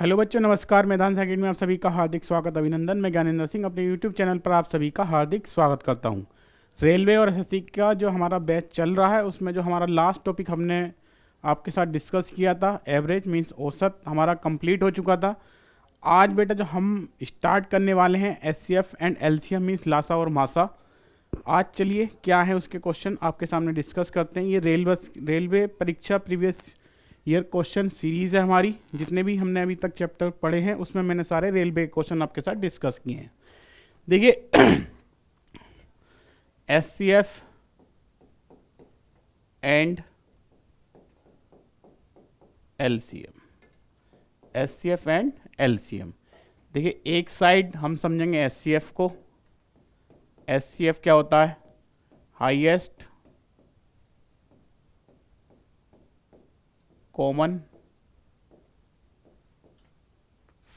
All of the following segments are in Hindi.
हेलो बच्चों, नमस्कार। मैदान अकेडमी में आप सभी का हार्दिक स्वागत, अभिनंदन। मैं ज्ञानेंद्र सिंह अपने यूट्यूब चैनल पर आप सभी का हार्दिक स्वागत करता हूं। रेलवे और एसएससी का जो हमारा बैच चल रहा है उसमें जो हमारा लास्ट टॉपिक हमने आपके साथ डिस्कस किया था, एवरेज मीन्स औसत, हमारा कंप्लीट हो चुका था। आज बेटा जो हम स्टार्ट करने वाले हैं एचसीएफ एंड एलसीएम मीन्स लासा और मासा। आज चलिए क्या है उसके क्वेश्चन आपके सामने डिस्कस करते हैं। ये रेलवे परीक्षा प्रीवियस ईयर क्वेश्चन सीरीज है हमारी। जितने भी हमने अभी तक चैप्टर पढ़े हैं उसमें मैंने सारे रेलवे क्वेश्चन आपके साथ डिस्कस किए हैं। देखिए HCF and LCM, HCF and LCM. देखिए एक साइड हम समझेंगे एचसीएफ को। एचसीएफ क्या होता है? Highest common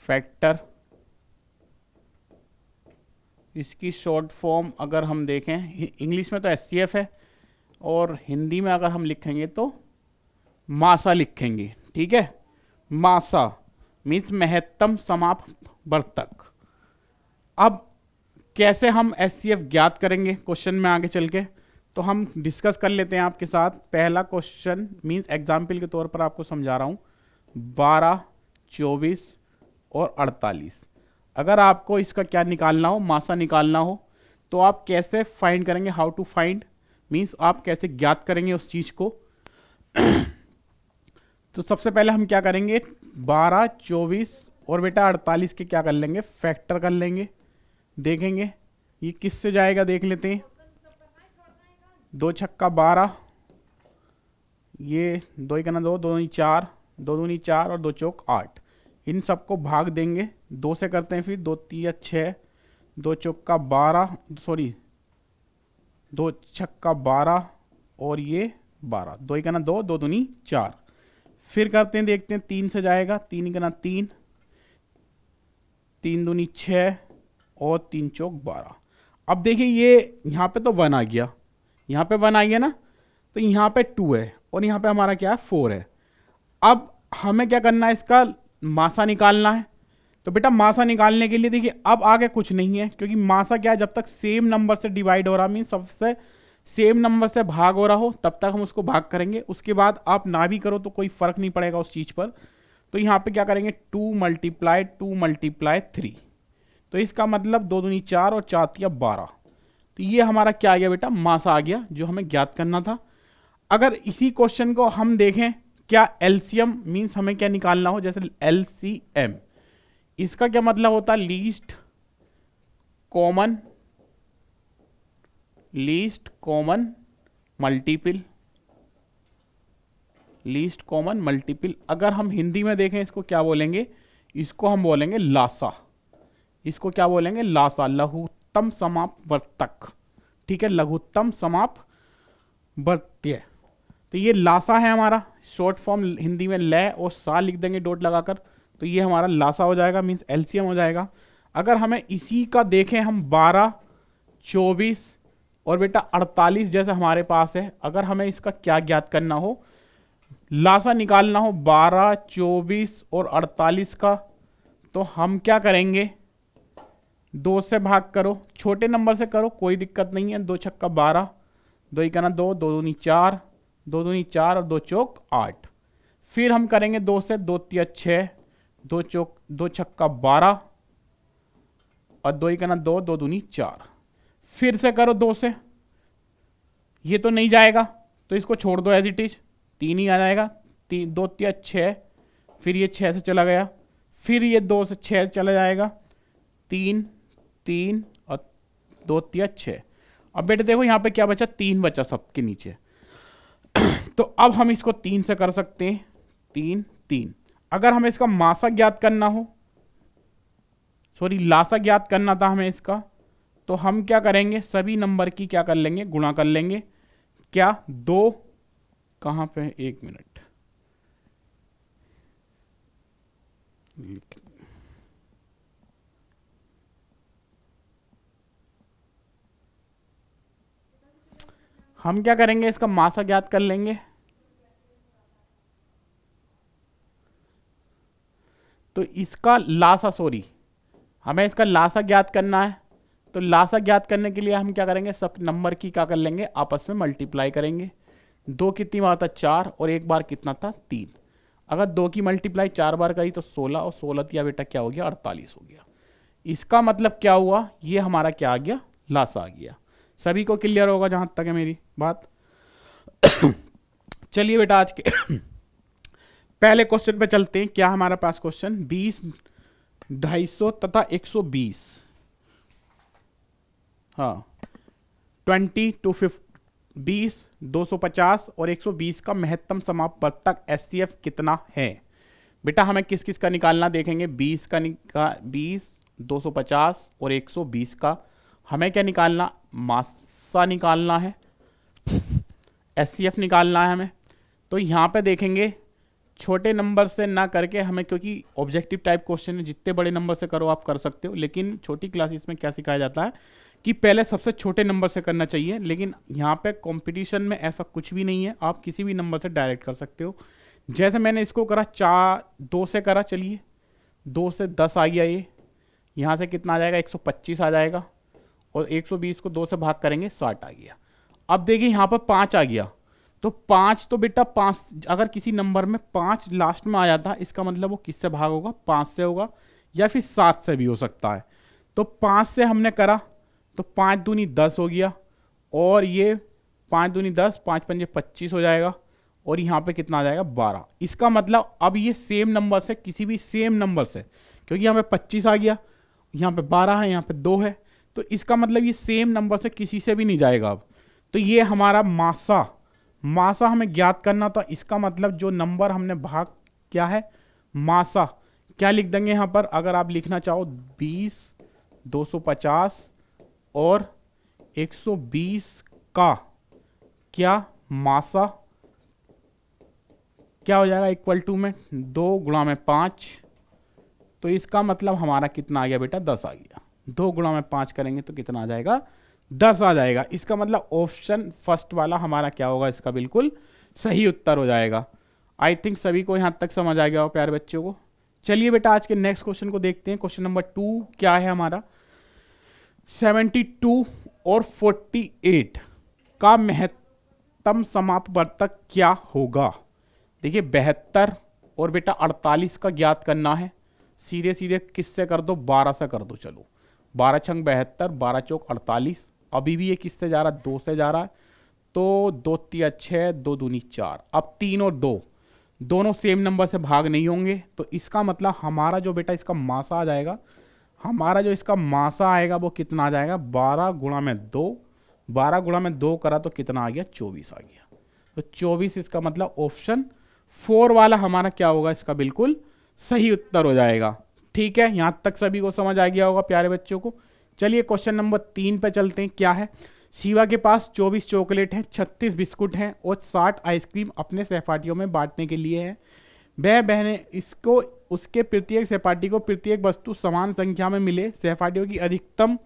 factor. इसकी शॉर्ट फॉर्म अगर हम देखें, इंग्लिश में तो एचसीएफ है और हिंदी में अगर हम लिखेंगे तो मासा लिखेंगे। ठीक है, मासा मीन्स महत्तम समाप्त वर्तक। अब कैसे हम एचसीएफ ज्ञात करेंगे क्वेश्चन में आगे चल के, तो हम डिस्कस कर लेते हैं आपके साथ। पहला क्वेश्चन मीन्स एग्जाम्पल के तौर पर आपको समझा रहा हूं। 12, 24 और 48। अगर आपको इसका क्या निकालना हो, मासा निकालना हो, तो आप कैसे फाइंड करेंगे? हाउ टू फाइंड मीन्स आप कैसे ज्ञात करेंगे उस चीज को। तो सबसे पहले हम क्या करेंगे, 12, 24 और बेटा 48 के क्या कर लेंगे, फैक्टर कर लेंगे। देखेंगे ये किससे जाएगा, देख लेते हैं। 2 छक्का 12, ये 2 1 2, 2 दूनी 4, 2 दूनी 4 और 2 चौक 8। इन सबको भाग देंगे 2 से करते हैं, फिर 2 3 6, 2 चौका 12, सॉरी 2 छक्का 12 और ये 12, 2 1 2, 2 दूनी 4। फिर करते हैं, देखते हैं 3 से जाएगा, 3 1 3, 3 दूनी 6 और 3 चौक 12। अब देखिए ये यहाँ पे तो 1 आ गया, यहाँ पे 1 आ गया ना, तो यहाँ पे 2 है और यहाँ पे हमारा क्या है, 4 है। अब हमें क्या करना है, इसका मासा निकालना है। तो बेटा मासा निकालने के लिए देखिए अब आगे कुछ नहीं है, क्योंकि मासा क्या है, जब तक सेम नंबर से डिवाइड हो रहा मीन सबसे सेम नंबर से भाग हो रहा हो तब तक हम उसको भाग करेंगे। उसके बाद आप ना भी करो तो कोई फर्क नहीं पड़ेगा उस चीज पर। तो यहाँ पे क्या करेंगे, 2 मल्टीप्लाई 2 मल्टीप्लाई 3। तो इसका मतलब 2 दूनी 4 और 4 तिया 12। तो ये हमारा क्या आ गया बेटा, मासा आ गया जो हमें ज्ञात करना था। अगर इसी क्वेश्चन को हम देखें, क्या एलसीएम मींस हमें क्या निकालना हो, जैसे एलसीएम, इसका क्या मतलब होता है, least common multiple. Least common multiple अगर हम हिंदी में देखें इसको क्या बोलेंगे, इसको हम बोलेंगे लासा। इसको क्या बोलेंगे, लासा, लघुत्तम समाप्त वर्तक। ठीक है, लघुत्तम समाप्त वर्त्य। तो ये लासा है हमारा। शॉर्ट फॉर्म हिंदी में लय और सा लिख देंगे डॉट लगाकर, तो ये हमारा लासा हो जाएगा, मीन्स एलसीएम हो जाएगा। अगर हमें इसी का देखें हम 12, 24 और बेटा 48 जैसे हमारे पास है, अगर हमें इसका क्या ज्ञात करना हो, लासा निकालना हो 12, 24 और 48 का, तो हम क्या करेंगे, 2 से भाग करो, छोटे नंबर से करो कोई दिक्कत नहीं है। 2 छक्का 12, 2 1 2, 2 दूनी 4, 2 दूनी 4 और 2 चौक 8। फिर हम करेंगे 2 से, 2 तिया 6, 2 छक्का 12 और 2 1 2, 2 दूनी 4। फिर से करो 2 से, ये तो नहीं जाएगा तो इसको छोड़ दो एज इट इज, 3 ही आ जाएगा। 2 तिया 6, फिर ये 6 से चला गया, फिर ये 2 से 6 चला जाएगा, 3 3 और 2 तिया 6। अब बेटे देखो यहाँ पे क्या बचा, 3 बचा सबके नीचे। तो अब हम इसको 3 से कर सकते हैं, 3 3। अगर हमें इसका मासा ज्ञात करना हो, सॉरी लासा ज्ञात करना था हमें इसका, तो हम क्या करेंगे, सभी नंबर की क्या कर लेंगे, गुणा कर लेंगे। क्या 2 कहां पे, 1 मिनट, हम क्या करेंगे, इसका मासा ज्ञात कर लेंगे। तो इसका लासा, सॉरी, हमें इसका लासा ज्ञात करना है। तो लासा ज्ञात करने के लिए हम क्या करेंगे, सब नंबर की क्या कर लेंगे, आपस में मल्टीप्लाई करेंगे। 2 कितनी बार था 4, और एक बार कितना था 3। अगर 2 की मल्टीप्लाई 4 बार करी तो 16, और 16 दिया बेटा क्या हो गया, 48 हो गया। इसका मतलब क्या हुआ, ये हमारा क्या आ गया, लासा आ गया। सभी को क्लियर होगा जहां तक है मेरी बात। चलिए बेटा आज के पहले क्वेश्चन पे चलते हैं। क्या हमारे पास क्वेश्चन, 20, 250 तथा 120, हाँ 20 to 20, 250 और 120 का महत्तम समापवर्तक एचसीएफ कितना है। बेटा हमें किस किस का निकालना देखेंगे, 20 का 20, 250 और 120 का हमें क्या निकालना, मासा निकालना है, एचसीएफ निकालना है हमें। तो यहाँ पे देखेंगे छोटे नंबर से ना करके हमें, क्योंकि ऑब्जेक्टिव टाइप क्वेश्चन है, जितने बड़े नंबर से करो आप कर सकते हो, लेकिन छोटी क्लासेस में क्या सिखाया जाता है कि पहले सबसे छोटे नंबर से करना चाहिए। लेकिन यहाँ पे कंपटीशन में ऐसा कुछ भी नहीं है, आप किसी भी नंबर से डायरेक्ट कर सकते हो। जैसे मैंने इसको करा 2 से करा, चलिए 2 से 10 आ गया, ये यहाँ से कितना आ जाएगा, 125 आ जाएगा, और 120 को 2 से भाग करेंगे 60 आ गया। अब देखिए यहाँ पर 5 आ गया, तो 5 तो बेटा 5, अगर किसी नंबर में 5 लास्ट में आ जाता, इसका मतलब वो किससे भाग होगा, 5 से होगा, या फिर 7 से भी हो सकता है। तो 5 से हमने करा तो 5 दूनी 10 हो गया, और ये 5 दूनी 10, 5 पंजे 25 हो जाएगा, और यहाँ पे कितना आ जाएगा 12। इसका मतलब अब ये सेम नंबर से, किसी भी सेम नंबर से, क्योंकि यहाँ पे 25 आ गया, यहाँ पे 12 है, यहाँ पे 2 है, तो इसका मतलब ये सेम नंबर से किसी से भी नहीं जाएगा अब। तो ये हमारा मासा हमें ज्ञात करना था। इसका मतलब जो नंबर हमने भाग क्या है, मासा, क्या लिख देंगे यहाँ पर, अगर आप लिखना चाहो 20, 250 और 120 का क्या मासा क्या हो जाएगा, इक्वल टू में 2 गुणा में 5। तो इसका मतलब हमारा कितना आ गया बेटा, 10 आ गया। 2 गुणा में 5 करेंगे तो कितना आ जाएगा, 10 आ जाएगा। इसका मतलब ऑप्शन फर्स्ट वाला हमारा क्या होगा, इसका बिल्कुल सही उत्तर हो जाएगा। आई थिंक सभी को यहां तक समझ आ गया हो प्यारे बच्चों को। चलिए बेटा आज के नेक्स्ट क्वेश्चन को देखते हैं। क्वेश्चन नंबर 2 क्या है हमारा, 72 और 48 का महत्तम समापवर्तक क्या होगा। देखिए 72 और बेटा 48 का ज्ञात करना है। सीधे सीधे किससे कर दो, 12 से कर दो। चलो 12 छंग 72, 12 चौक 48। अभी भी ये किससे जा रहा है, 2 से जा रहा है, तो 2 तिया 6, 2 दूनी 4। अब 3 और 2 दोनों सेम नंबर से भाग नहीं होंगे, तो इसका मतलब हमारा जो बेटा इसका मासा आ जाएगा, हमारा जो इसका मासा आएगा वो कितना आ जाएगा, 12 गुणा में 2। 12 गुणा में 2 करा तो कितना आ गया, 24 आ गया। तो 24 इसका मतलब ऑप्शन 4 वाला हमारा क्या होगा, इसका बिल्कुल सही उत्तर हो जाएगा। ठीक है, यहां तक सभी को समझ आ गया होगा प्यारे बच्चों को। चलिए क्वेश्चन नंबर 3 पे चलते हैं। क्या है, शिवा के पास 24 चॉकलेट हैं, 36 बिस्कुट हैं और 60 आइसक्रीम अपने सहपाठियों में बांटने के लिए हैं। वह बहनें इसको उसके प्रत्येक सहपाठी को प्रत्येक वस्तु समान संख्या में मिले। सहपाठियों की अधिकतम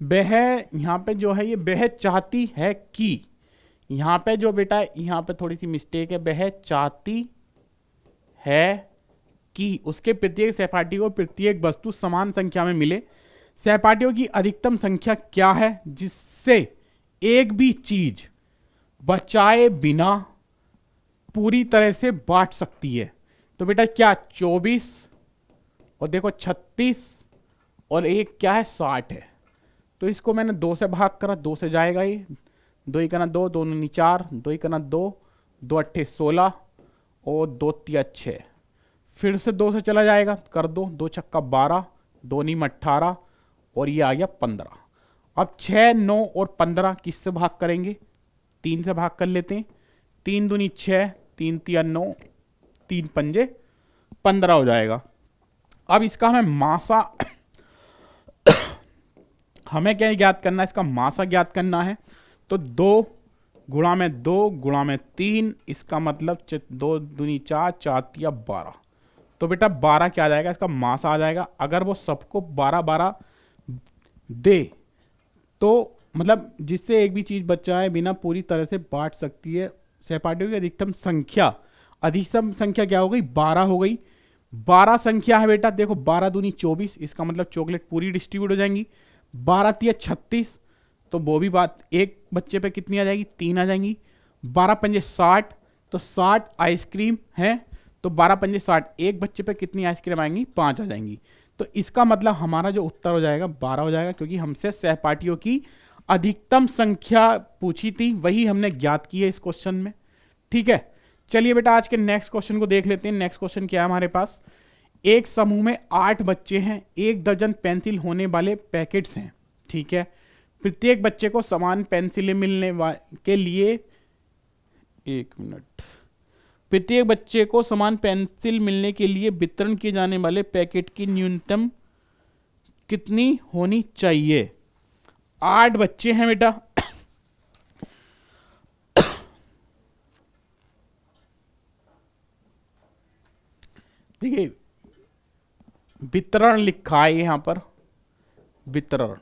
वह यहाँ पे जो है, ये वह चाहती है कि, यहाँ पे जो बेटा यहाँ पे थोड़ी सी मिस्टेक है, वह चाहती है कि उसके प्रत्येक सहपाठी को प्रत्येक वस्तु समान संख्या में मिले। सहपाठियों की अधिकतम संख्या क्या है जिससे एक भी चीज बचाए बिना पूरी तरह से बांट सकती है। तो बेटा क्या 24 और देखो 36 और एक क्या है 60 है। तो इसको मैंने 2 से भाग करा, 2 से जाएगा ये, 2 ही करना 2, 2 दूनी 4, 2 ही करना 2, 2 अट्ठे 16 और 2 तिया 6। फिर से 2 से चला जाएगा, कर दो, 2 छक्का 12, 2 नीम 18 और ये आ गया 15। अब 6, 9 और 15 किससे भाग करेंगे, 3 से भाग कर लेते हैं। 3 दूनी 6, 3 तिया 9, 3 पंजे 15 हो जाएगा। अब इसका हमें मासा हमें क्या ज्ञात करना है, इसका मासा ज्ञात करना है। तो 2 गुणा में 2 गुणा में 3, इसका मतलब 2 दूनी 4, 4 तिया 12। तो बेटा 12 क्या आ जाएगा, इसका मासा आ जाएगा। अगर वो सबको 12-12 दे तो मतलब जिससे एक भी चीज बचाए बिना पूरी तरह से बांट सकती है। सहपाठियों की अधिकतम संख्या अधिकतम संख्या क्या हो गई, 12 हो गई। 12 संख्या है बेटा, देखो 12 दूनी 24, इसका मतलब चॉकलेट पूरी डिस्ट्रीब्यूट हो जाएंगी। 12 तिया 36, तो वो भी बात, एक बच्चे पे कितनी आ जाएगी, 3 आ जाएंगी। 12 पंजे 60, तो 60 आइसक्रीम है, तो 12 पंजे 60, एक बच्चे पे कितनी आइसक्रीम आएंगी, 5 आ जाएंगी। तो इसका मतलब हमारा जो उत्तर हो जाएगा 12 हो जाएगा, क्योंकि हमसे सहपाठियों की अधिकतम संख्या पूछी थी, वही हमने ज्ञात की है इस क्वेश्चन में। ठीक है, चलिए बेटा आज के नेक्स्ट क्वेश्चन को देख लेते हैं। नेक्स्ट क्वेश्चन क्या है हमारे पास, एक समूह में 8 बच्चे हैं, 1 दर्जन पेंसिल होने वाले पैकेट्स हैं। ठीक है, प्रत्येक बच्चे को समान पेंसिलें मिलने के लिए, एक मिनट, प्रत्येक बच्चे को समान पेंसिल मिलने के लिए वितरण किए जाने वाले पैकेट की न्यूनतम कितनी होनी चाहिए। 8 बच्चे हैं बेटा, देखिए वितरण लिखा है यहां पर, वितरण,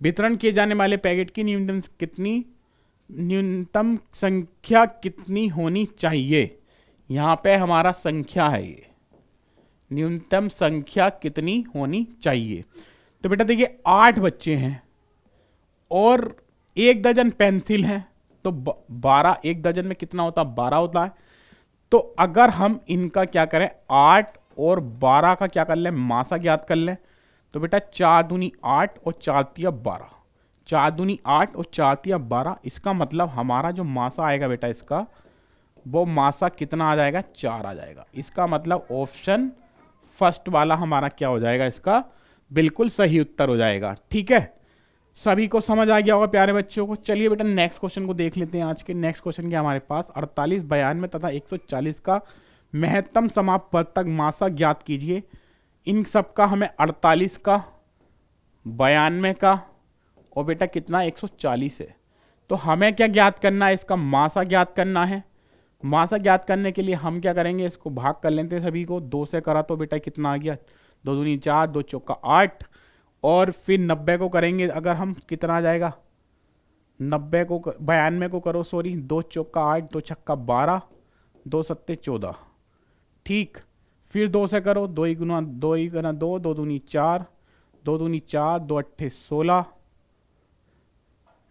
वितरण किए जाने वाले पैकेट की न्यूनतम संख्या कितनी होनी चाहिए। यहां पे हमारा संख्या है ये, न्यूनतम संख्या कितनी होनी चाहिए। तो बेटा देखिए 8 बच्चे हैं और 1 दर्जन पेंसिल है, तो 12, 1 दर्जन में कितना होता है, 12 होता है। तो अगर हम इनका क्या करें, 8 और 12 का क्या कर लें, मासा ज्ञात कर लें, तो बेटा 4 दूनी 8 और 4 तिया 12, 4 दूनी 8 और 4 तिया 12, इसका मतलब हमारा जो मासा आएगा बेटा इसका, वो मासा कितना आ जाएगा, 4 आ जाएगा। इसका मतलब ऑप्शन फर्स्ट वाला हमारा क्या हो जाएगा, इसका बिल्कुल सही उत्तर हो जाएगा। ठीक है, सभी को समझ आ गया होगा प्यारे बच्चों को। चलिए बेटा नेक्स्ट क्वेश्चन को देख लेते हैं। आज के नेक्स्ट क्वेश्चन क्या हमारे पास, 48, 92 तथा 140 का महत्तम समापवर्तक मासा ज्ञात कीजिए। इन सब का हमें 48 का, 92 का और बेटा कितना 140 है। तो हमें क्या ज्ञात करना है, इसका मासा ज्ञात करना है। मासा ज्ञात करने के लिए हम क्या करेंगे, इसको भाग कर लेते हैं सभी को, 2 से करा तो बेटा कितना आ गया, 2 दूनी 4, 2 चौका 8, और फिर 90 को करेंगे अगर हम, कितना आ जाएगा, 90 को 92 को करो, सॉरी, 2 चौका 8, 2 छक्का 12, 2 सत्ते 14। ठीक, फिर 2 से करो, 2 ही गुना 2, 2 दूनी 4, 2 दूनी 4, 2 अट्ठे 16,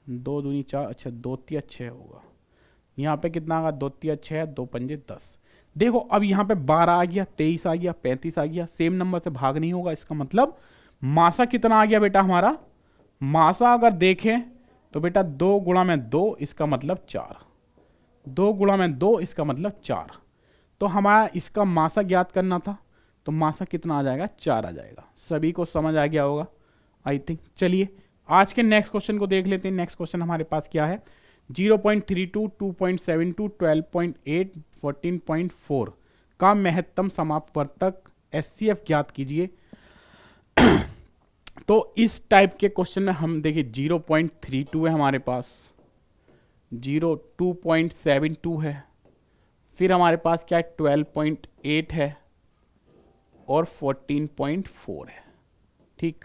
2 दूनी 4, अच्छा 2 तिया 6 होगा। यहाँ पे कितना आएगा, 2 तिया 6, 2 पंजे 10। देखो अब यहाँ पे 12 आ गया, 23 आ गया, 35 आ गया, सेम नंबर से भाग नहीं होगा। इसका मतलब मासा कितना आ गया बेटा हमारा, मासा अगर देखें तो बेटा 2 गुणा में 2, इसका मतलब 4, 2 गुणा में 2, इसका मतलब 4। तो हमारा इसका मासा ज्ञात करना था, तो मासा कितना आ जाएगा, 4 आ जाएगा। सभी को समझ आ गया होगा आई थिंक। चलिए आज के नेक्स्ट क्वेश्चन को देख लेते हैं। नेक्स्ट क्वेश्चन हमारे पास क्या है, 0.32, 2.72, 12.8, 14.4 का महत्तम समापवर्तक HCF ज्ञात कीजिए। तो इस टाइप के क्वेश्चन में हम देखिए 0.32 है हमारे पास, 2.72 है, फिर हमारे पास क्या है 12.8 है और 14.4 है। ठीक,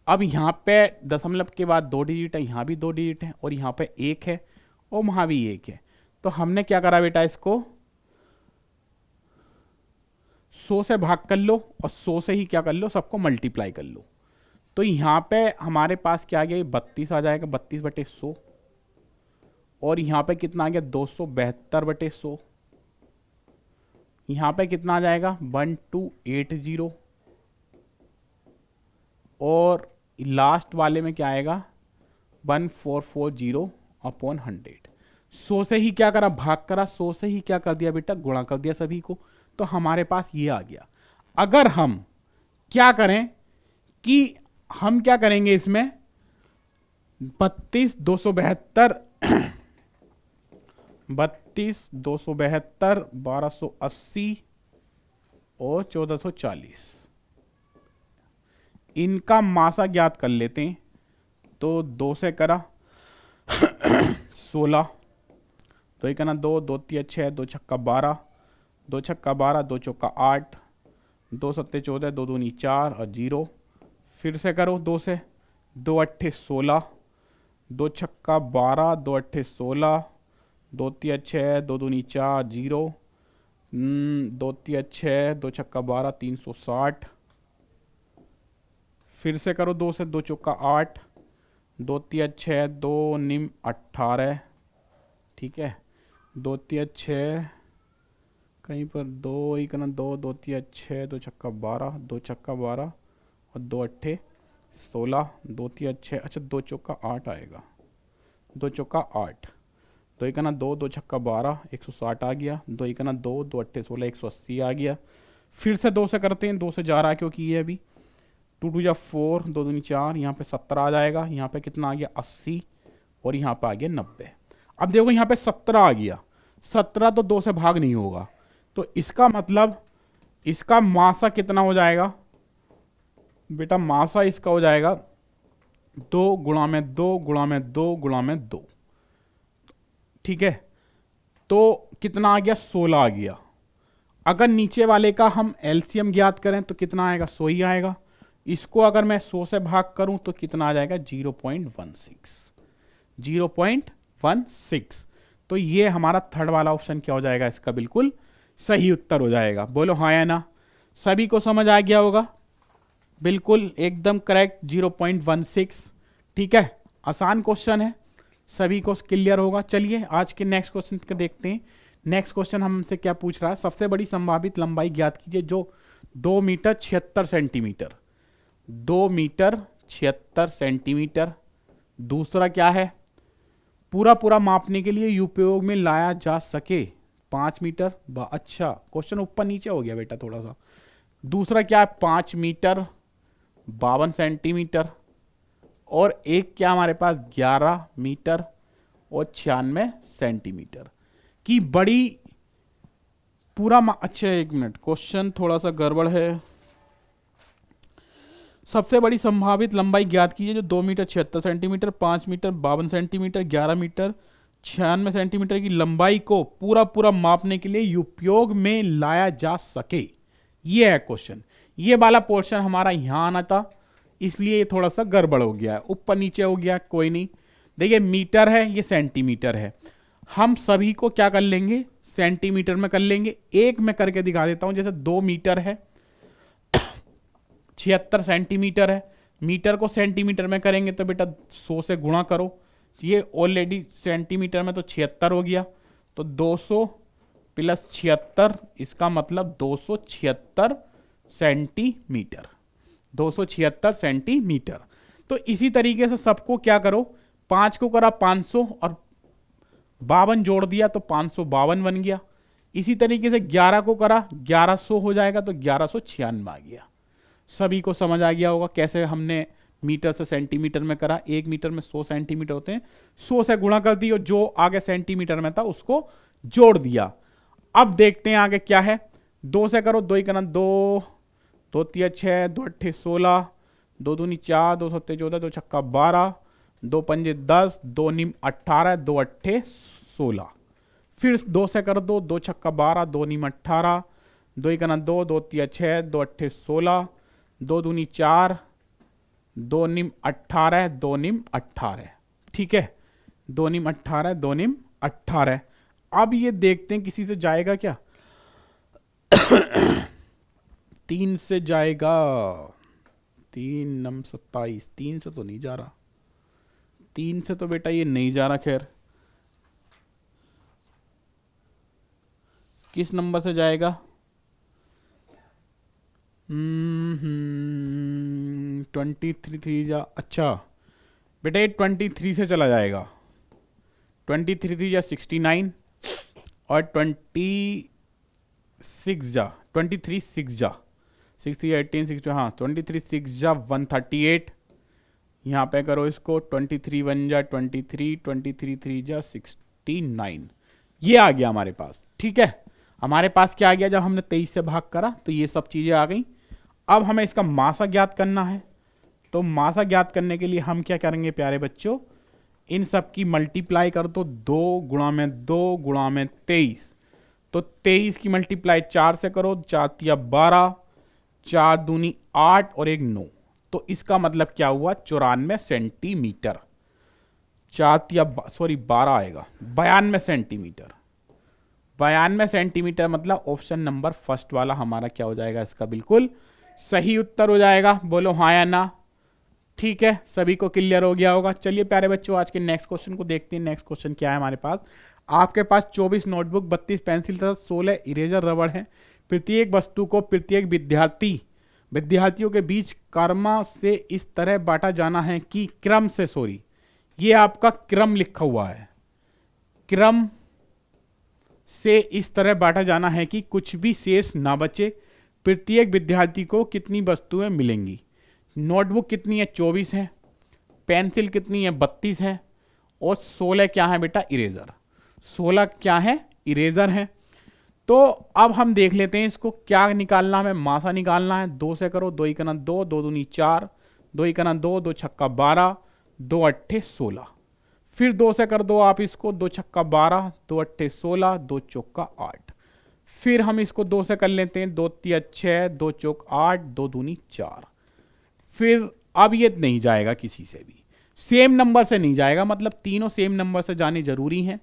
अब यहाँ पे दशमलव के बाद 2 डिजिट है, यहाँ भी 2 डिजिट है और यहाँ पे 1 है और वहाँ भी 1 है। तो हमने क्या करा बेटा, इसको 100 से भाग कर लो और 100 से ही क्या कर लो, सबको मल्टीप्लाई कर लो। तो यहाँ पे हमारे पास क्या आ गया, 32 आ जाएगा, 32/100, और यहाँ पे कितना आ गया, 272/100। यहाँ पे कितना आ जाएगा, 1280, और लास्ट वाले में क्या आएगा, 1440/100। 100 से ही क्या करा, भाग करा, 100 से ही क्या कर दिया बेटा, गुणा कर दिया सभी को। तो हमारे पास ये आ गया। अगर हम क्या करें कि हम क्या करेंगे इसमें, 32,272 32,272, 1280 और 1440, इनका मासा ज्ञात कर लेते हैं। तो 2 से करा 16, तो ये करना 2, 2 तिया 6, 2 छक्का 12, 2 छक्का 12, 2 चौका 8, 2 सत्ते 14, 2 दूनी 4 और 0। फिर से करो 2 से, 2 अट्ठे 16, 2 छक्का 12, 2 अट्ठे 16, दो तिया 6, दो दूनी 4, 0, दो तिया 6, दो छक्का 12, 360। फिर से करो, 2 से 2 चौका 8, दो तिया 6, दो निम 18। ठीक है, दो तिया 6, कहीं पर दो ही करना, दो तिया 6, दो छक्का 12, दो छक्का 12 और दो अट्ठे 16, दो तिया 6, अच्छा दो चौका 8 आएगा, दो चौका 8, दो इकना 2, दो छक्का 12, 160 आ गया, दो इकना 2, दो अट्ठे 16, 180 आ गया। फिर से 2 से करते हैं, 2 से जा रहा है क्योंकि ये अभी 2 2 जा 4, दो दूनी 4, यहाँ पे 17 आ जाएगा, यहाँ पे कितना आ गया 80 और यहाँ पे आ गया 90। अब देखो यहाँ पे 17 आ गया, 17 तो 2 से भाग नहीं होगा, तो इसका मतलब इसका मासा कितना हो जाएगा बेटा, मासा इसका हो जाएगा 2 गुणा में 2 गुणा में 2 गुणा में 2। ठीक है, तो कितना आ गया 16 आ गया। अगर नीचे वाले का हम एलसीएम ज्ञात करें तो कितना आएगा 100 ही आएगा। इसको अगर मैं 100 से भाग करूं तो कितना आ जाएगा 0.16, 0.16। तो ये हमारा थर्ड वाला ऑप्शन क्या हो जाएगा, इसका बिल्कुल सही उत्तर हो जाएगा। बोलो हाँ या ना, सभी को समझ आ गया होगा, बिल्कुल एकदम करेक्ट 0.16। ठीक है, आसान क्वेश्चन है, सभी को क्लियर होगा। चलिए आज के नेक्स्ट क्वेश्चन को देखते हैं। नेक्स्ट क्वेश्चन हमसे क्या पूछ रहा है, सबसे बड़ी संभावित लंबाई ज्ञात कीजिए जो 2 मीटर 76 सेंटीमीटर, 2 मीटर 76 सेंटीमीटर। दूसरा क्या है, पूरा पूरा मापने के लिए उपयोग में लाया जा सके 5 मीटर। अच्छा क्वेश्चन ऊपर नीचे हो गया बेटा थोड़ा सा। दूसरा क्या है 5 मीटर 52 सेंटीमीटर, और एक क्या हमारे पास 11 मीटर और 96 सेंटीमीटर की बड़ी पूरा अच्छा एक मिनट, क्वेश्चन थोड़ा सा गड़बड़ है। सबसे बड़ी संभावित लंबाई ज्ञात कीजिए जो 2 metre 76 centimetre, 5 metre 52 centimetre, 11 metre 96 centimetre की लंबाई को पूरा पूरा मापने के लिए उपयोग में लाया जा सके। ये है क्वेश्चन। ये वाला पोर्शन हमारा यहां आना था, इसलिए ये थोड़ा सा गड़बड़ हो गया है, ऊपर नीचे हो गया, कोई नहीं। देखिए मीटर है, ये सेंटीमीटर है, हम सभी को क्या कर लेंगे सेंटीमीटर में कर लेंगे। एक में करके दिखा देता हूं, जैसे 2 मीटर है 76 सेंटीमीटर है, मीटर को सेंटीमीटर में करेंगे तो बेटा 100 से गुणा करो, ये ऑलरेडी सेंटीमीटर में तो 76 हो गया, तो 200 प्लस 76, इसका मतलब 276 सेंटीमीटर, 276 सेंटीमीटर। तो इसी तरीके से सबको क्या करो, 5 को करा 500 और 52 जोड़ दिया तो 552 बन गया। इसी तरीके से 11 को करा 1100 हो जाएगा तो 1196 आ गया। सभी को समझ आ गया होगा कैसे हमने मीटर से सेंटीमीटर में करा। 1 मीटर में 100 सेंटीमीटर होते हैं, 100 से गुणा कर दिया और जो आगे सेंटीमीटर में था उसको जोड़ दिया। अब देखते हैं आगे क्या है। 2 से करो, 2 ही करना 2, 2 तिया 6, 2 अट्ठे 16, 2 दूनी 4, 2 सत्ते 14, 2 छक्का 12, 2 पंजे 10, 2 नीम 18, 2 अट्ठे 16। फिर 2 से कर दो, 2 छक्का 12, 2 नीम 18, 2 ही करना 2, 2 तिया 6, 2 अट्ठे 16, 2 दूनी 4, 2 नीम 18, 2 नीम 18। ठीक है, 2 नीम 18, 2 नीम 18। अब ये देखते हैं किसी से जाएगा क्या 3 से जाएगा, 3 नम 27, 3 से तो नहीं जा रहा, 3 से तो बेटा ये नहीं जा रहा। खैर किस नंबर से जाएगा, 23 जा, अच्छा बेटा ये 23 से चला जाएगा, 23 जा 69 और 26 जा 23 6 जा 6 18 6, हाँ 23 6 जा 138। यहाँ पे करो इसको, 23 1 जा 23, 23 3 जा 69। ये आ गया हमारे पास। ठीक है, हमारे पास क्या आ गया, जब हमने 23 से भाग करा तो ये सब चीज़ें आ गई। अब हमें इसका मासा ज्ञात करना है, तो मासा ज्ञात करने के लिए हम क्या करेंगे प्यारे बच्चों, इन सब की मल्टीप्लाई कर दो, 2 गुणा में 2 गुणा में 23, तो 23 की मल्टीप्लाई 4 से करो, 4 तिया 12, 4 दूनी 8 और 1 9, तो इसका मतलब क्या हुआ 94 सेंटीमीटर। सॉरी 12 आएगा, 92 सेंटीमीटर। 92 सेंटीमीटर मतलब ऑप्शन नंबर फर्स्ट वाला हमारा क्या हो जाएगा, इसका बिल्कुल सही उत्तर हो जाएगा। बोलो हाँ या ना। ठीक है, सभी को क्लियर हो गया होगा। चलिए प्यारे बच्चों, आज के नेक्स्ट क्वेश्चन को देखते हैं। नेक्स्ट क्वेश्चन क्या है हमारे पास। आपके पास 24 नोटबुक, 32 पेंसिल तथा 16 इरेजर रबड़ है। प्रत्येक वस्तु को प्रत्येक विद्यार्थियों के बीच क्रम से इस तरह बांटा जाना है कि ये आपका क्रम लिखा हुआ है, क्रम से इस तरह बांटा जाना है कि कुछ भी शेष ना बचे। प्रत्येक विद्यार्थी को कितनी वस्तुएं मिलेंगी। नोटबुक कितनी है, 24 है। पेंसिल कितनी है, 32 है। और 16 क्या है बेटा, इरेजर। 16 क्या है, इरेजर है। तो अब हम देख लेते हैं इसको क्या निकालना, हमें मासा निकालना है। 2 से करो, 2 इकना 2, 2 दूनी 4, 2 इकना 2, 2 छक्का 12, 2 अट्ठे 16। फिर 2 से कर दो आप इसको, 2 छक्का 12, 2 अट्ठे 16, 2 चौका 8। फिर हम इसको 2 से कर लेते हैं, 2 तिया 6, 2 चौक 8, 2 दूनी 4। फिर अब ये नहीं जाएगा किसी से भी, सेम नंबर से नहीं जाएगा, मतलब तीनों सेम नंबर से जाने जरूरी हैं।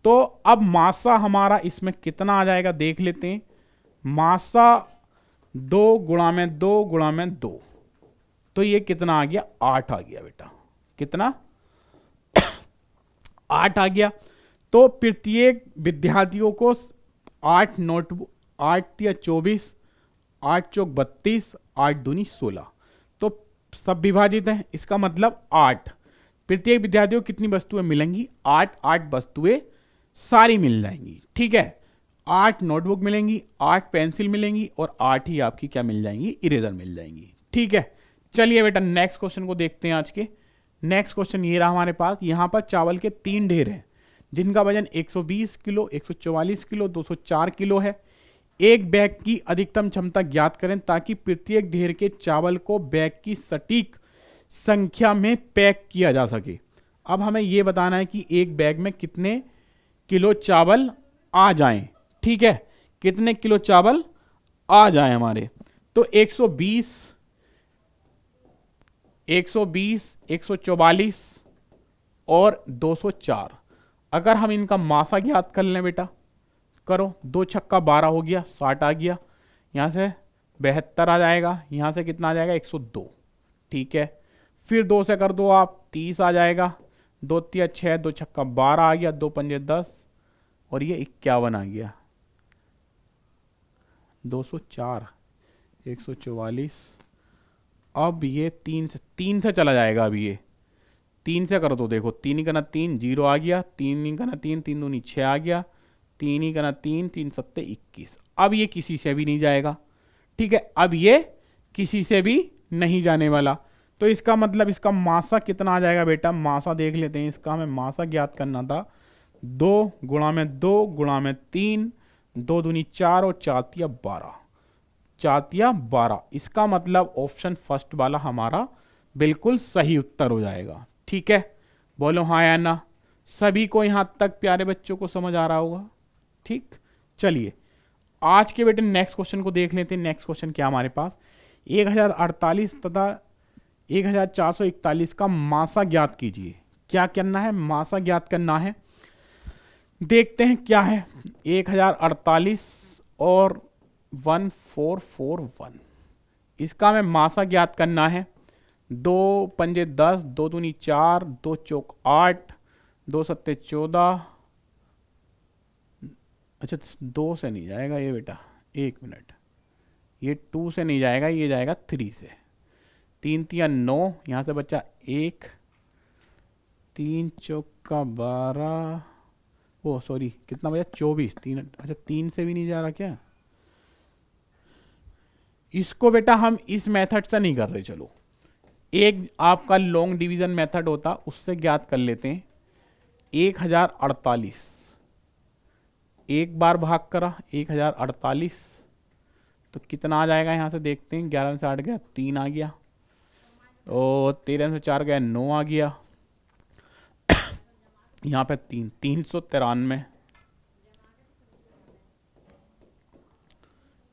तो अब मासा हमारा इसमें कितना आ जाएगा देख लेते हैं। मासा 2 गुणा में 2 गुणा में 2, तो ये कितना आ गया, 8 आ गया बेटा। कितना 8 आ गया। तो प्रत्येक विद्यार्थियों को 8 नोटबुक, 8 तिया 24, 8 चौक 32, 8 दूनी 16, तो सब विभाजित है। इसका मतलब 8, प्रत्येक विद्यार्थियों को कितनी वस्तुएं मिलेंगी, 8 वस्तुएं सारी मिल जाएंगी। ठीक है, 8 नोटबुक मिलेंगी, 8 पेंसिल मिलेंगी और 8 ही आपकी क्या मिल जाएंगी, इरेजर मिल जाएंगी। ठीक है, चलिए बेटा नेक्स्ट क्वेश्चन को देखते हैं। आज के नेक्स्ट क्वेश्चन ये रहा हमारे पास। यहां पर चावल के 3 ढेर हैं जिनका वजन 120 किलो, 144 किलो, 204 किलो है। एक बैग की अधिकतम क्षमता ज्ञात करें ताकि प्रत्येक ढेर के चावल को बैग की सटीक संख्या में पैक किया जा सके। अब हमें यह बताना है कि एक बैग में कितने किलो चावल आ जाएं। ठीक है, कितने किलो चावल आ जाएं हमारे। तो 120, 144 और 204, अगर हम इनका मासा ज्ञात कर लें बेटा, करो। 2 छक्का 12 हो गया, 60 आ गया। यहां से 72 आ जाएगा, यहां से कितना आ जाएगा, 102। ठीक है, फिर 2 से कर दो आप, 30 आ जाएगा। 2 तिया 6, 2 छक्का 12 आ गया, 2 पंजे 10 और ये 51 आ गया। 204, 144। अब ये 3 से चला जाएगा। अब ये 3 से करो तो देखो, 3 ही करना 3, 0 आ गया। 3 ही करना 3, 3 दूनी 6 आ गया। 3 ही करना 3, 3 सत्ते 21। अब ये किसी से भी नहीं जाएगा। ठीक है, अब ये किसी से भी नहीं जाने वाला। तो इसका मतलब इसका मासा कितना आ जाएगा बेटा, मासा देख लेते हैं। इसका हमें मासा ज्ञात करना था। 2 गुणा में 2 गुणा में 3, 2 दूनी 4 और 4 तिया 12, 4 तिया 12। इसका मतलब ऑप्शन फर्स्ट वाला हमारा बिल्कुल सही उत्तर हो जाएगा। ठीक है, बोलो हाँ या ना। सभी को यहां तक प्यारे बच्चों को समझ आ रहा होगा। ठीक, चलिए आज के बेटे नेक्स्ट क्वेश्चन को देख लेते हैं। नेक्स्ट क्वेश्चन क्या हमारे पास, 1048 तथा 1441 का मासा ज्ञात कीजिए। क्या करना है, मासा ज्ञात करना है। देखते हैं क्या है। 1048 और 1441, इसका हमें मासा ज्ञात करना है। 2 पंजे 10, 2 दूनी 4, 2 चौक 8, 2 सत्ते 14। अच्छा 2 से नहीं जाएगा ये बेटा, 1 मिनट, ये 2 से नहीं जाएगा, ये जाएगा 3 से। 3 तिया 9, यहाँ से बच्चा 1, 3 चौका 12, ओ सॉरी कितना बचा, 24। 3, अच्छा 3 से भी नहीं जा रहा क्या। इसको बेटा हम इस मेथड से नहीं कर रहे, चलो एक आपका लॉन्ग डिवीजन मेथड होता उससे ज्ञात कर लेते हैं। 1048 एक बार भाग करा, 1048 तो कितना आ जाएगा, यहां से देखते हैं। 11 में से 8 गया, 3 आ गया। और 13 में से 4 गया, 9 आ गया। यहां पे 3, 393।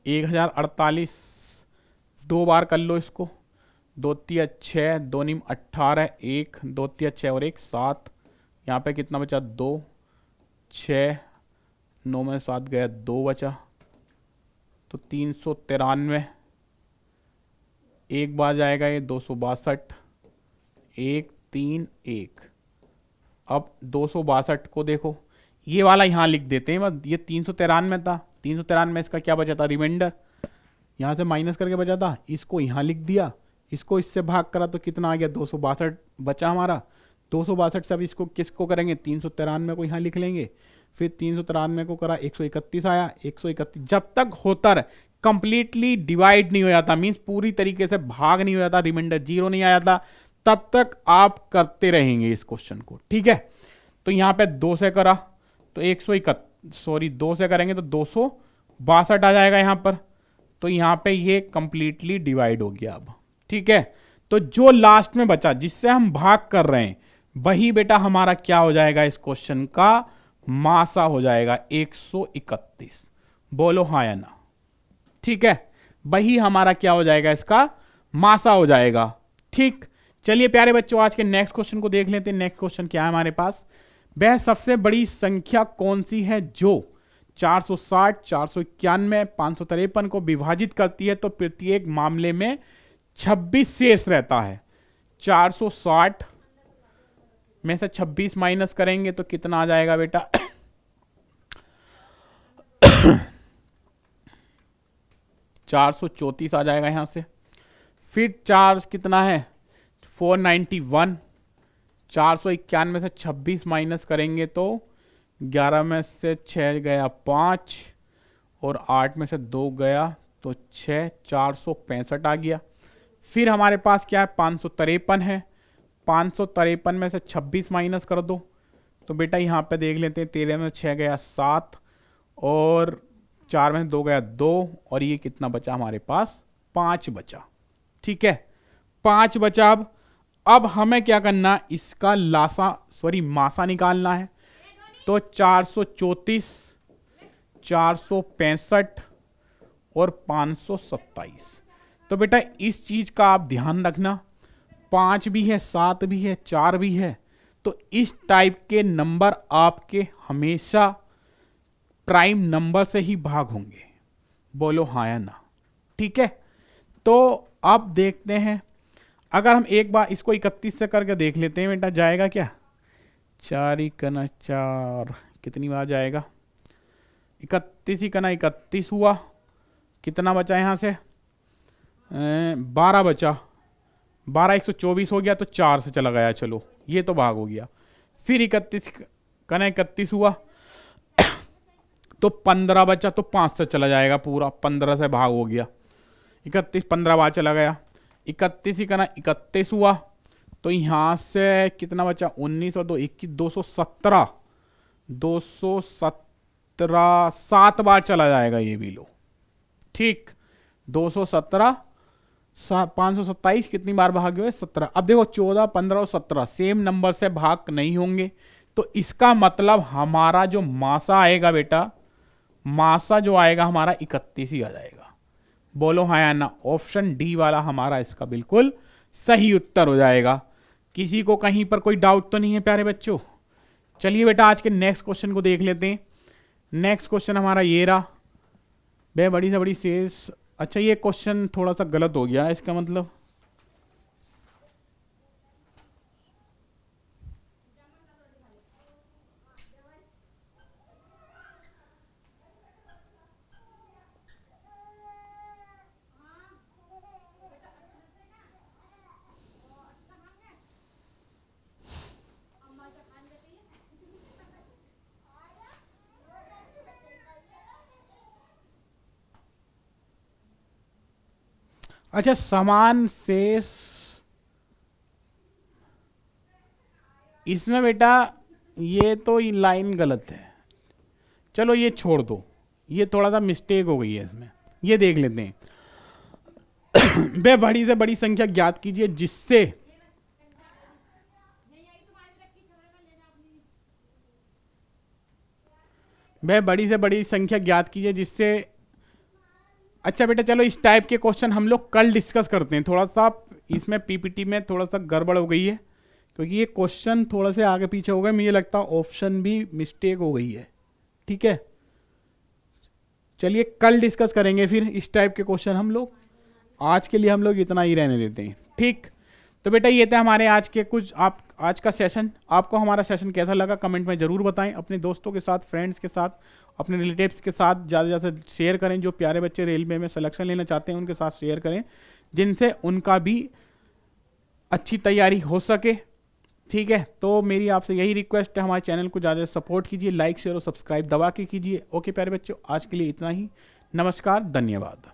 1048 2 बार कर लो इसको। 2 तिया 6, 2 नीम 18, 1, 2 तिया 6 और 1 7, यहाँ पे कितना बचा 2, 6, 9 में 7 गया 2 बचा, तो 393, एक बार जाएगा ये 262, 1 3 1। अब 262 को देखो, ये वाला यहाँ लिख देते हैं बस, ये 393 था, 393 इसका क्या बचा था रिमाइंडर, यहाँ से माइनस करके बचा था, इसको यहाँ लिख दिया, इसको इससे भाग करा तो कितना आ गया 262 बचा हमारा। 262 से अब इसको किसको करेंगे 393 को यहाँ लिख लेंगे, फिर 393 को करा 131 आया, 131 जब तक होता रहे, कंप्लीटली डिवाइड नहीं हो जाता, मीन्स पूरी तरीके से भाग नहीं हो जाता, रिमाइंडर 0 नहीं आया था, तब तक आप करते रहेंगे इस क्वेश्चन को, ठीक है। तो यहाँ पे 2 से करा तो 2 से करेंगे तो 262 आ जाएगा यहाँ पर, तो यहाँ पे ये कंप्लीटली डिवाइड हो गया अब, ठीक है। तो जो लास्ट में बचा जिससे हम भाग कर रहे हैं वही बेटा हमारा क्या हो जाएगा, इस क्वेश्चन का मासा हो जाएगा 131। बोलो हाँ या ना, ठीक है, वही हमारा क्या हो जाएगा, इसका मासा हो जाएगा, ठीक। चलिए प्यारे बच्चों, आज के नेक्स्ट क्वेश्चन को देख लेते हैं। नेक्स्ट क्वेश्चन क्या है हमारे पास, वह सबसे बड़ी संख्या कौन सी है जो 460, 491, 553 को विभाजित करती है तो प्रत्येक मामले में 26 शेष रहता है। 460 में से 26 माइनस करेंगे तो कितना आ जाएगा बेटा 434 आ जाएगा यहां से, फिर 4 कितना है 491, 491 में से 26 माइनस करेंगे तो 11 में से 6 गया 5 और 8 में से 2 गया तो 6, 465 आ गया। फिर हमारे पास क्या है 553 है, 553 में से 26 माइनस कर दो तो बेटा यहाँ पे देख लेते हैं, 13 में से 6 गया 7 और 4 में से 2 गया 2 और ये कितना बचा हमारे पास 5 बचा, ठीक है 5 बचा। अब हमें क्या करना, इसका मासा निकालना है, तो 434, 465 और 527। तो बेटा इस चीज का आप ध्यान रखना, 5 भी है, 7 भी है, 4 भी है, तो इस टाइप के नंबर आपके हमेशा प्राइम नंबर से ही भाग होंगे। बोलो हाँ या ना, ठीक है। तो अब देखते हैं, अगर हम एक बार इसको 31 से करके देख लेते हैं बेटा, जाएगा क्या 4 ही कना 4 कितनी बार जाएगा 31 ही कना 31 हुआ, कितना बचा यहाँ से 12 बचा, 12 124 हो गया तो 4 से चला गया, चलो ये तो भाग हो गया। फिर 31 कना 31 हुआ तो 15 बचा तो 5 से चला जाएगा, पूरा 15 से भाग हो गया, 31 15 बार चला गया। 31 ही करना 31 हुआ तो यहां से कितना बचा 19 और 2 21, 217, 217 7 बार चला जाएगा ये भी लो, ठीक 217, 527 कितनी बार भागे हुए 17। अब देखो 14, 15 और 17 सेम नंबर से भाग नहीं होंगे, तो इसका मतलब हमारा जो मासा आएगा बेटा, मासा जो आएगा हमारा 31 ही आ जाएगा। बोलो हाँ या ना, ऑप्शन डी वाला हमारा इसका बिल्कुल सही उत्तर हो जाएगा। किसी को कहीं पर कोई डाउट तो नहीं है प्यारे बच्चों। चलिए बेटा आज के नेक्स्ट क्वेश्चन को देख लेते हैं। नेक्स्ट क्वेश्चन हमारा ये रहा, बे बड़ी से बड़ी शेष, अच्छा ये क्वेश्चन थोड़ा सा गलत हो गया, इसका मतलब अच्छा समान शेष, इसमें बेटा ये तो लाइन गलत है, चलो ये छोड़ दो, ये थोड़ा सा मिस्टेक हो गई है इसमें, ये देख लेते हैं। वह बड़ी से बड़ी संख्या ज्ञात कीजिए जिससे वह बड़ी से बड़ी संख्या ज्ञात कीजिए जिससे, अच्छा बेटा चलो इस टाइप के क्वेश्चन हम लोग कल डिस्कस करते हैं, थोड़ा सा इसमें पीपीटी में थोड़ा सा गड़बड़ हो गई है क्योंकि ये क्वेश्चन थोड़ा से आगे पीछे हो गए, मुझे लगता है ऑप्शन भी मिस्टेक हो गई है। ठीक है, चलिए कल डिस्कस करेंगे फिर इस टाइप के क्वेश्चन हम लोग। आज के लिए हम लोग इतना ही रहने देते हैं। ठीक, तो बेटा ये थे हमारे आज के कुछ आज का सेशन। आपको हमारा सेशन कैसा लगा कमेंट में ज़रूर बताएं। अपने दोस्तों के साथ, फ्रेंड्स के साथ, अपने रिलेटिव्स के साथ ज़्यादा से ज़्यादा शेयर करें। जो प्यारे बच्चे रेलवे में सिलेक्शन लेना चाहते हैं उनके साथ शेयर करें, जिनसे उनका भी अच्छी तैयारी हो सके। ठीक है, तो मेरी आपसे यही रिक्वेस्ट है, हमारे चैनल को ज़्यादा सपोर्ट कीजिए, लाइक शेयर और सब्सक्राइब दबा के कीजिए। ओके प्यारे बच्चों, आज के लिए इतना ही। नमस्कार, धन्यवाद।